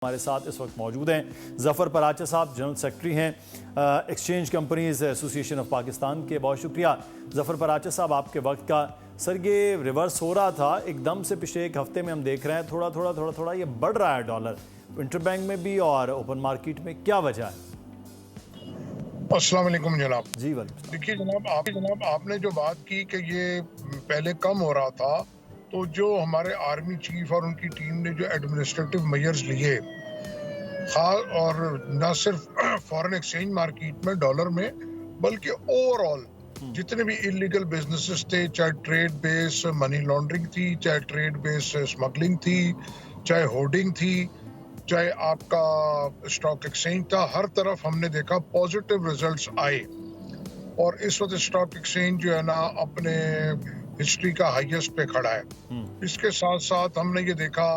ہمارے ساتھ اس وقت موجود ہیں ظفر پراچا صاحب، جنرل سیکرٹری ہیں ایکسچینج کمپنیز ایسوسی ایشن آف پاکستان کے۔ بہت شکریہ ظفر پراچا صاحب آپ کے وقت کا۔ سر یہ ریورس ہو رہا تھا ایک دم سے، پچھلے ایک ہفتے میں ہم دیکھ رہے ہیں تھوڑا تھوڑا یہ بڑھ رہا ہے ڈالر انٹر بینک میں بھی اور اوپن مارکیٹ میں، کیا وجہ ہے؟ السلام علیکم جناب۔ جی وعلیکم۔ دیکھیے جناب آپ نے جو بات کی کہ یہ پہلے کم ہو رہا تھا، تو جو ہمارے آرمی چیف اور ان کی ٹیم نے جو ایڈمنسٹریٹو میئرز لیے، خاص اور نہ صرف فارن ایکسچینج مارکیٹ میں ڈالر میں بلکہ اوور آل جتنے بھی انلیگل بزنسز تھے، چاہے ٹریڈ بیس منی لانڈرنگ تھی، چاہے ٹریڈ بیس اسمگلنگ تھی، چاہے ہورڈنگ تھی، چاہے آپ کا اسٹاک ایکسچینج تھا، ہر طرف ہم نے دیکھا پازیٹیو ریزلٹس آئے۔ اور اس وقت اسٹاک ایکسچینج جو ہے نا اپنے ہسٹری کا ہائیسٹ پہ کھڑا ہے۔ اس کے ساتھ ساتھ ہم نے یہ دیکھا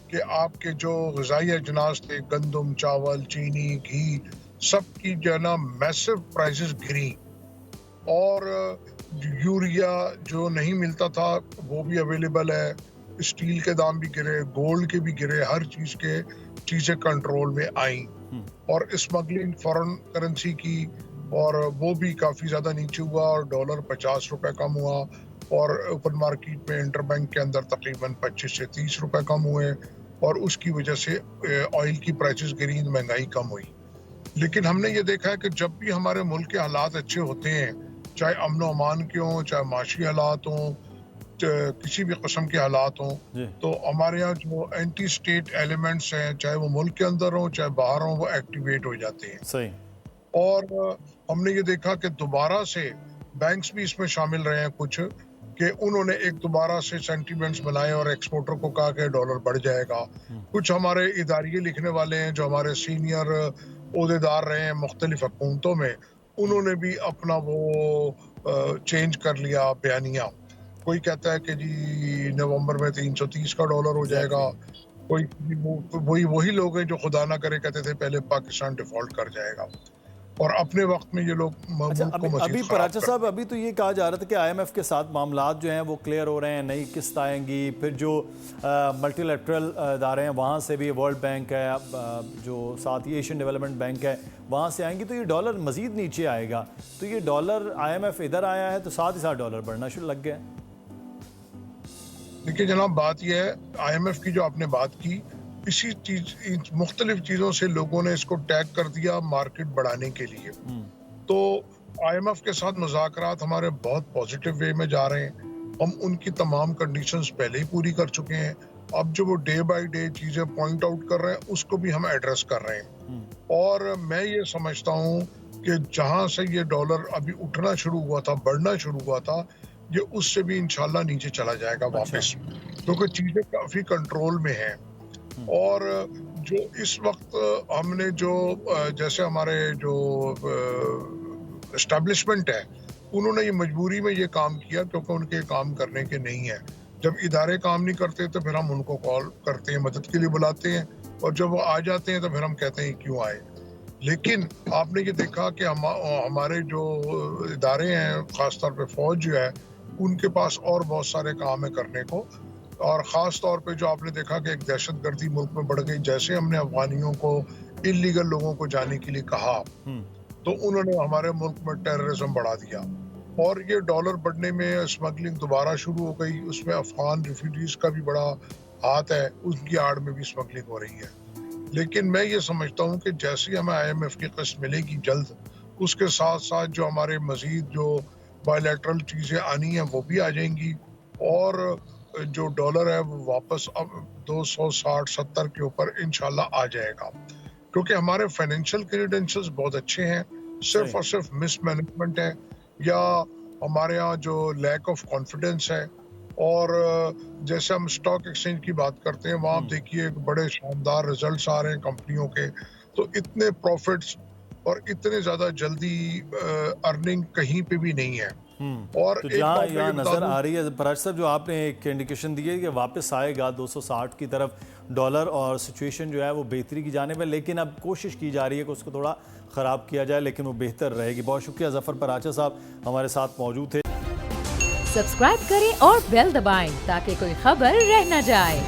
کہ آپ کے جو غذائی اجناس تھے، گندم، چاول، چینی، گھی، سب کی جو ہے نا میسو پرائسز گری، اور یوریا جو نہیں ملتا تھا وہ بھی اویلیبل ہے، اسٹیل کے دام بھی گرے، گولڈ کے بھی گرے، ہر چیز کے چیزیں کنٹرول میں آئیں، اور اسمگلنگ فورن کرنسی کی اور وہ بھی کافی زیادہ نیچے ہوا، اور ڈالر 50 روپے کم ہوا، اور اوپن مارکیٹ میں انٹر بینک کے اندر تقریباً 25 سے 30 روپے کم ہوئے، اور اس کی وجہ سے آئل کی پرائسز گری، مہنگائی کم ہوئی۔ لیکن ہم نے یہ دیکھا ہے کہ جب بھی ہمارے ملک کے حالات اچھے ہوتے ہیں، چاہے امن و امان کے ہوں، چاہے معاشی حالات ہوں، کسی بھی قسم کے حالات ہوں، تو ہمارے یہاں جو اینٹی اسٹیٹ ایلیمنٹس ہیں، چاہے وہ ملک کے اندر ہوں چاہے باہر ہوں، وہ ایکٹیویٹ ہو جاتے ہیں۔ صحیح۔ اور ہم نے یہ دیکھا کہ دوبارہ سے بینکس بھی اس میں شامل رہے ہیں کچھ، کہ انہوں نے ایک دوبارہ سے سینٹیمنٹس بنائے اور ایکسپورٹر کو کہا کہ ڈالر بڑھ جائے گا۔ کچھ ہمارے اداریے لکھنے والے ہیں جو ہمارے سینئر عہدیدار رہے ہیں مختلف حکومتوں میں، انہوں نے بھی اپنا وہ چینج کر لیا بیانیہ۔ کوئی کہتا ہے کہ جی نومبر میں 330 کا ڈالر ہو جائے گا، کوئی وہی لوگ ہیں جو خدا نہ کرے کہتے تھے پہلے پاکستان ڈیفالٹ کر جائے گا، اور اپنے وقت میں یہ لوگ ملک کو مزید ابھی پراچا صاحب ابھی تو یہ کہا جا رہا تھا کہ آئی ایم ایف کے ساتھ معاملات جو ہیں وہ کلیئر ہو رہے ہیں، نئی قسط آئیں گی، پھر جو ملٹی لیٹرل ادارے ہیں وہاں سے بھی، ورلڈ بینک ہے، جو ساتھ ہی ایشین ڈیولپمنٹ بینک ہے، وہاں سے آئیں گی، تو یہ ڈالر مزید نیچے آئے گا۔ تو یہ ڈالر آئی ایم ایف ادھر آیا ہے تو ساتھ ہی ساتھ ڈالر بڑھنا شروع لگ گیا ہے۔ دیکھیے جناب، بات یہ ہے آئی ایم ایف کی جو آپ نے بات کی، اسی چیز مختلف چیزوں سے لوگوں نے اس کو ٹیگ کر دیا مارکیٹ بڑھانے کے لیے۔ تو آئی ایم ایف کے ساتھ مذاکرات ہمارے بہت پازیٹیو وے میں جا رہے ہیں، ہم ان کی تمام کنڈیشنز پہلے ہی پوری کر چکے ہیں۔ اب جو وہ ڈے بائی ڈے چیزیں پوائنٹ آؤٹ کر رہے ہیں اس کو بھی ہم ایڈریس کر رہے ہیں، اور میں یہ سمجھتا ہوں کہ جہاں سے یہ ڈالر ابھی اٹھنا شروع ہوا تھا، بڑھنا شروع ہوا تھا، یہ اس سے بھی انشاءاللہ نیچے چلا جائے گا واپس، کیونکہ چیزیں کافی کنٹرول میں ہیں۔ اور جو اس وقت ہم نے جو جیسے ہمارے جو اسٹیبلشمنٹ ہے، انہوں نے یہ مجبوری میں یہ کام کیا کیونکہ ان کے کام کرنے کے نہیں ہے۔ جب ادارے کام نہیں کرتے تو پھر ہم ان کو کال کرتے ہیں، مدد کے لیے بلاتے ہیں، اور جب وہ آ جاتے ہیں تو پھر ہم کہتے ہیں کیوں آئے۔ لیکن آپ نے یہ دیکھا کہ ہمارے جو ادارے ہیں، خاص طور پہ فوج جو ہے، ان کے پاس اور بہت سارے کام ہے کرنے کو، اور خاص طور پہ جو آپ نے دیکھا کہ ایک دہشت گردی ملک میں بڑھ گئی، جیسے ہم نے افغانیوں کو، انلیگل لوگوں کو جانے کے لیے کہا، تو انہوں نے ہمارے ملک میں ٹیررزم بڑھا دیا، اور یہ ڈالر بڑھنے میں اسمگلنگ دوبارہ شروع ہو گئی، اس میں افغان ریفیوجیز کا بھی بڑا ہاتھ ہے، ان کی آڑ میں بھی اسمگلنگ ہو رہی ہے۔ لیکن میں یہ سمجھتا ہوں کہ جیسے ہمیں آئی ایم ایف کی قسط ملے گی جلد، اس کے ساتھ ساتھ جو ہمارے مزید جو بائی لیٹرل چیزیں آنی ہیں وہ بھی آ جائیں گی، اور جو ڈالر ہے وہ واپس اب 260-70 کے اوپر انشاءاللہ آ جائے گا، کیونکہ ہمارے فائنینشیل کریڈینشلز بہت اچھے ہیں، صرف اور صرف مس مینجمنٹ ہے، یا ہمارے یہاں جو لیک آف کانفیڈنس ہے۔ اور جیسے ہم اسٹاک ایکسچینج کی بات کرتے ہیں، وہاں آپ دیکھیے بڑے شاندار ریزلٹس آ رہے ہیں کمپنیوں کے، تو اتنے پروفٹس اور اتنے زیادہ جلدی ارننگ کہیں پہ بھی نہیں ہے۔ اور تو جہاں یہاں نظر آ رہی ہے پراچا صاحب، جو آپ نے ایک انڈیکیشن دی ہے کہ واپس آئے گا 260 کی طرف ڈالر، اور سچویشن جو ہے وہ بہتری کی جانب ہے، لیکن اب کوشش کی جا رہی ہے کہ اس کو تھوڑا خراب کیا جائے، لیکن وہ بہتر رہے گی۔ بہت شکریہ ظفر پراچا صاحب ہمارے ساتھ موجود تھے۔ سبسکرائب کریں اور بیل دبائیں تاکہ کوئی خبر رہ نہ جائے۔